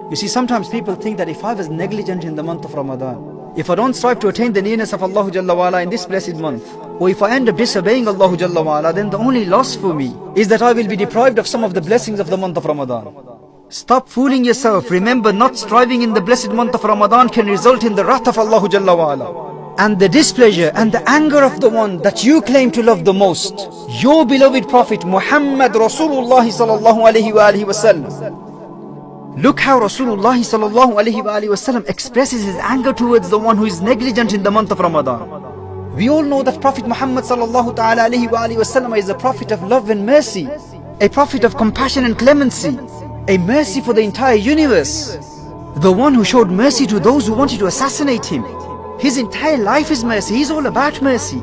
You see, sometimes people think that if I was negligent in the month of Ramadan, if I don't strive to attain the nearness of Allah Jalla wa'ala in this blessed month, or if I end up disobeying Allah Jalla wa'ala, then the only loss for me is that I will be deprived of some of the blessings of the month of Ramadan. Stop fooling yourself. Remember, not striving in the blessed month of Ramadan can result in the wrath of Allah Jalla wa'ala, and the displeasure and the anger of the one that you claim to love the most, your beloved Prophet Muhammad Rasulullah sallallahu alayhi wa alihi wasallam. Look how Rasulullah sallallahu alayhi wa alihi wasallam expresses his anger towards the one who is negligent in the month of Ramadan. We all know that Prophet Muhammad sallallahu ta'ala alayhi wa alihi wasallam is a prophet of love and mercy, a prophet of compassion and clemency, a mercy for the entire universe, the one who showed mercy to those who wanted to assassinate him. His entire life is mercy. He's all about mercy.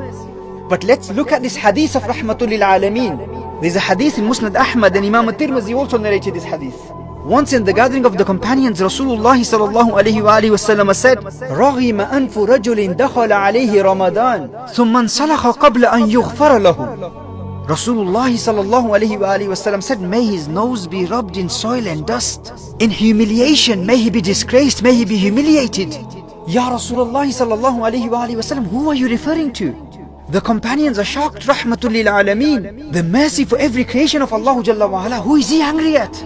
But let's look at this hadith of Rahmatul lil Alameen. There's a hadith in Musnad Ahmad, and Imam al-Tirmidhi also narrated this hadith. Once in the gathering of the companions, Rasulullah sallallahu alayhi wa alihi wasallam said, رَغِمَ أَنْفُ رَجُلٍ دَخَلَ عَلَيْهِ رَمَضَانَ ثُمَّ انْسَلَخَ قَبْلَ أَنْ يُغْفَرَ لَهُ. Rasulullah sallallahu alayhi wa alihi wasallam said, may his nose be rubbed in soil and dust. In humiliation, may he be disgraced, may he be humiliated. Ya Rasulullah sallallahu alayhi wa alihi wasallam, who are you referring to? The companions are shocked. Rahmatul lil Alameen, the mercy for every creation of Allah Jalla wa ala. Who is he angry at?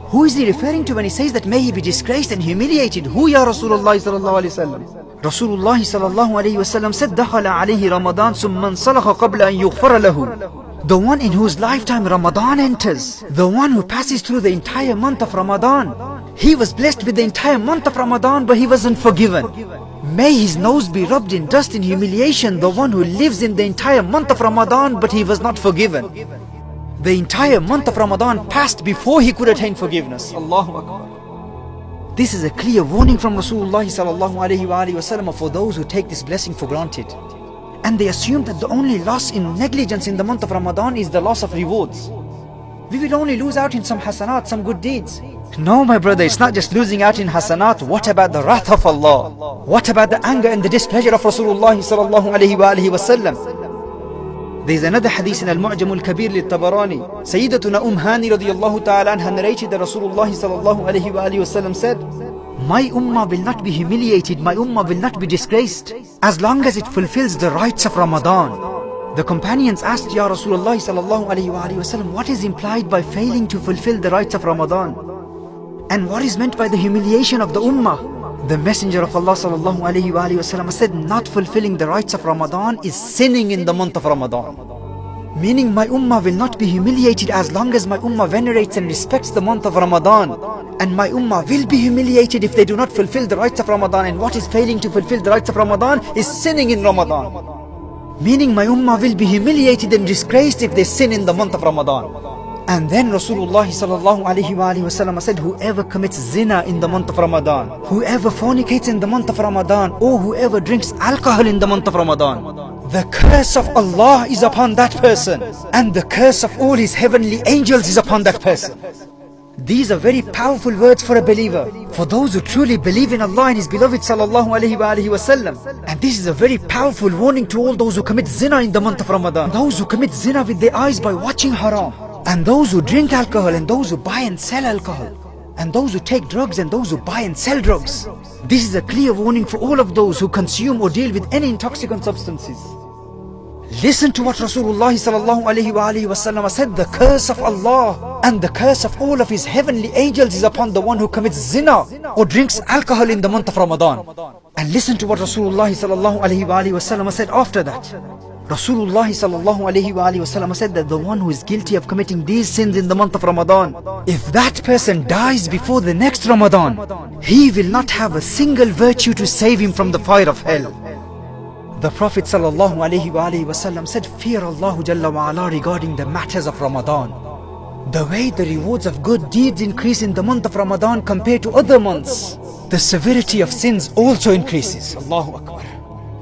Who is he referring to when he says that may he be disgraced and humiliated? Who, Ya Rasulullah sallallahu alayhi wasallam? Rasulullah sallallahu alayhi wasallam said, دَخَلَ عَلَيْهِ رَمَضَانَ ثُمَّ انْسَلَخَ قَبْلَ أَنْ يُغْفَرَ لَهُ. The one in whose lifetime Ramadan enters, the one who passes through the entire month of Ramadan. He was blessed with the entire month of Ramadan, but he wasn't forgiven. May his nose be rubbed in dust in humiliation, the one who lives in the entire month of Ramadan, but he was not forgiven. The entire month of Ramadan passed before he could attain forgiveness. Allahu Akbar. This is a clear warning from Rasulullah sallallahu alayhi wa alihi wasallam for those who take this blessing for granted. And they assume that the only loss in negligence in the month of Ramadan is the loss of rewards. We will only lose out in some hasanat, some good deeds. No, my brother, it's not just losing out in hasanat. What about the wrath of Allah? What about the anger and the displeasure of Rasulullah sallallahu alayhi wa alihi wasallam? There is another hadith in Al-Mu'jam al-Kabir li-Tabarani. Sayyidatuna Hani radiyallahu ta'ala anha narrated that Rasulullah sallallahu alayhi wa alihi wasallam said, my ummah will not be humiliated, my ummah will not be disgraced, as long as it fulfills the rights of Ramadan. The companions asked, Ya Rasulullah sallallahu alayhi wa alihi wasallam, what is implied by failing to fulfill the rights of Ramadan? And what is meant by the humiliation of the ummah? The Messenger of Allah sallallahu alayhi wa alihi wasallam said, not fulfilling the rights of Ramadan is sinning in the month of Ramadan. Meaning my ummah will not be humiliated as long as my ummah venerates and respects the month of Ramadan. And my ummah will be humiliated if they do not fulfill the rights of Ramadan. And what is failing to fulfill the rights of Ramadan is sinning in Ramadan. Meaning my ummah will be humiliated and disgraced if they sin in the month of Ramadan. And then Rasulullah sallallahu alayhi wa alihi wasallam said, whoever commits zina in the month of Ramadan, whoever fornicates in the month of Ramadan, or whoever drinks alcohol in the month of Ramadan, the curse of Allah is upon that person, and the curse of all his heavenly angels is upon that person. These are very powerful words for a believer, for those who truly believe in Allah and His beloved sallallahu alayhi wa alihi wasallam. And this is a very powerful warning to all those who commit zina in the month of Ramadan, those who commit zina with their eyes by watching haram, and those who drink alcohol, and those who buy and sell alcohol, and those who take drugs, and those who buy and sell drugs. This is a clear warning for all of those who consume or deal with any intoxicant substances. Listen to what Rasulullah sallallahu alayhi wa alihi wasallam said, the curse of Allah and the curse of all of His heavenly angels is upon the one who commits zina or drinks alcohol in the month of Ramadan. And listen to what Rasulullah sallallahu alayhi wa alihi wasallam said after that. Rasulullah sallallahu alayhi wa alihi wasallam said that the one who is guilty of committing these sins in the month of Ramadan, if that person dies before the next Ramadan, he will not have a single virtue to save him from the fire of hell. The Prophet sallallahu alayhi wa alihi wasallam said, fear Allah Jalla wa ala regarding the matters of Ramadan. The way the rewards of good deeds increase in the month of Ramadan compared to other months, the severity of sins also increases. Allahu Akbar.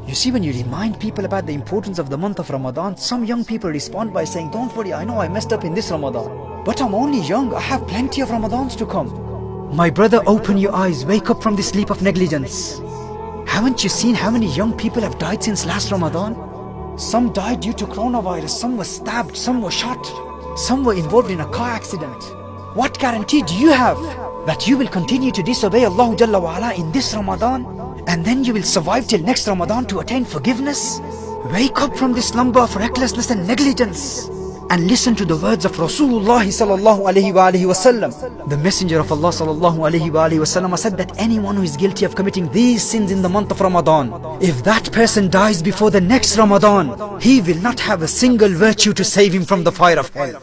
You see, when you remind people about the importance of the month of Ramadan, some young people respond by saying, don't worry, I know I messed up in this Ramadan, but I'm only young, I have plenty of Ramadans to come. My brother, open your eyes, wake up from this sleep of negligence. Haven't you seen how many young people have died since last Ramadan? Some died due to coronavirus, some were stabbed, some were shot, some were involved in a car accident. What guarantee do you have that you will continue to disobey Allah Jalla wa Ala in this Ramadan, and then you will survive till next Ramadan to attain forgiveness? Wake up from this slumber of recklessness and negligence and listen to the words of Rasulullah sallallahu alaihi wasallam. The Messenger of Allah sallallahu alaihi wasallam said that anyone who is guilty of committing these sins in the month of Ramadan, if that person dies before the next Ramadan, he will not have a single virtue to save him from the fire of hell.